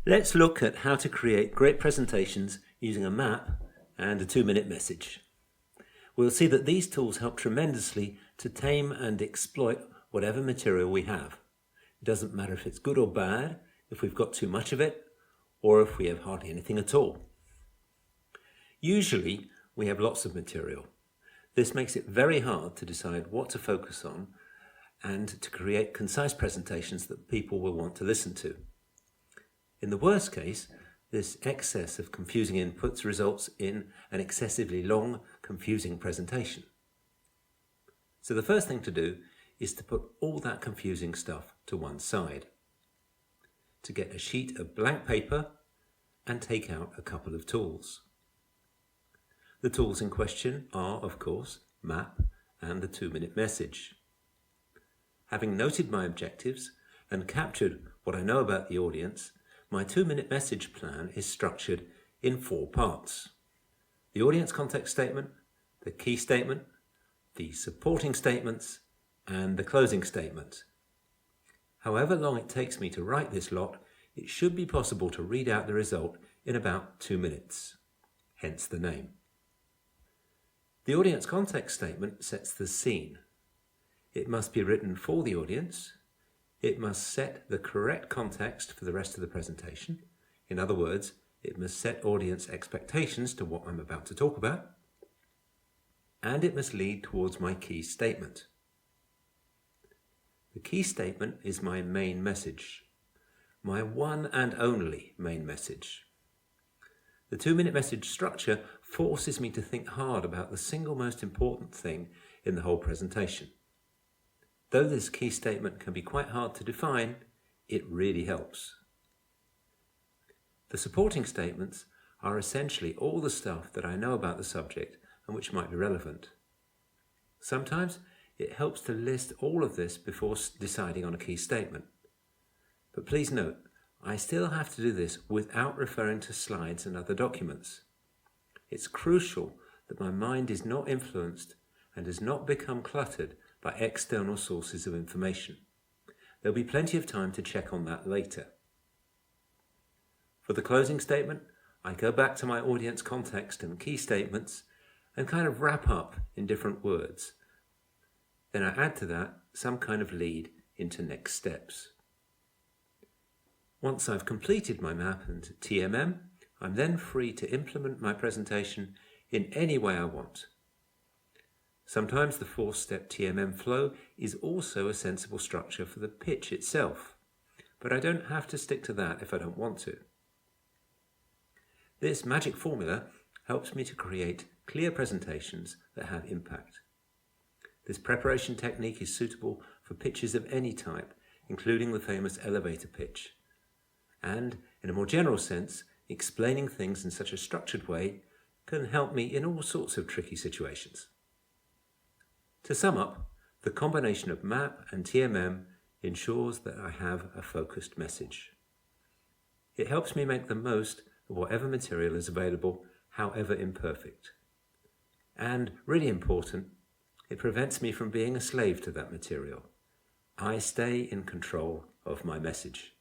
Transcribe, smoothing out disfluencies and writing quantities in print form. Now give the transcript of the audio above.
Let's look at how to create great presentations using a map and a 2-minute message. We'll see that these tools help tremendously to tame and exploit whatever material we have. It doesn't matter if it's good or bad, if we've got too much of it, or if we have hardly anything at all. Usually, we have lots of material. This makes it very hard to decide what to focus on and to create concise presentations that people will want to listen to. In the worst case, this excess of confusing inputs results in an excessively long, confusing presentation. So the first thing to do is to put all that confusing stuff to one side. To get a sheet of blank paper and take out a couple of tools. The tools in question are, of course, map and the 2-minute message. Having noted my objectives and captured what I know about the audience, my 2-minute message plan is structured in 4 parts. The audience context statement, the key statement, the supporting statements, and the closing statement. However long it takes me to write this lot, it should be possible to read out the result in about 2 minutes, hence the name. The audience context statement sets the scene. It must be written for the audience. It must set the correct context for the rest of the presentation. In other words, it must set audience expectations to what I'm about to talk about. And it must lead towards my key statement. The key statement is my main message, my one and only main message. The 2-minute message structure forces me to think hard about the single most important thing in the whole presentation. Though this key statement can be quite hard to define, it really helps. The supporting statements are essentially all the stuff that I know about the subject and which might be relevant. Sometimes it helps to list all of this before deciding on a key statement. But please note, I still have to do this without referring to slides and other documents. It's crucial that my mind is not influenced and does not become cluttered by external sources of information. There'll be plenty of time to check on that later. For the closing statement, I go back to my audience context and key statements and kind of wrap up in different words. Then I add to that some kind of lead into next steps. Once I've completed my map and TMM, I'm then free to implement my presentation in any way I want. Sometimes the 4-step TMM flow is also a sensible structure for the pitch itself, but I don't have to stick to that if I don't want to. This magic formula helps me to create clear presentations that have impact. This preparation technique is suitable for pitches of any type, including the famous elevator pitch. And, in a more general sense, explaining things in such a structured way can help me in all sorts of tricky situations. To sum up, the combination of map and TMM ensures that I have a focused message. It helps me make the most of whatever material is available, however imperfect. And, really important, it prevents me from being a slave to that material. I stay in control of my message.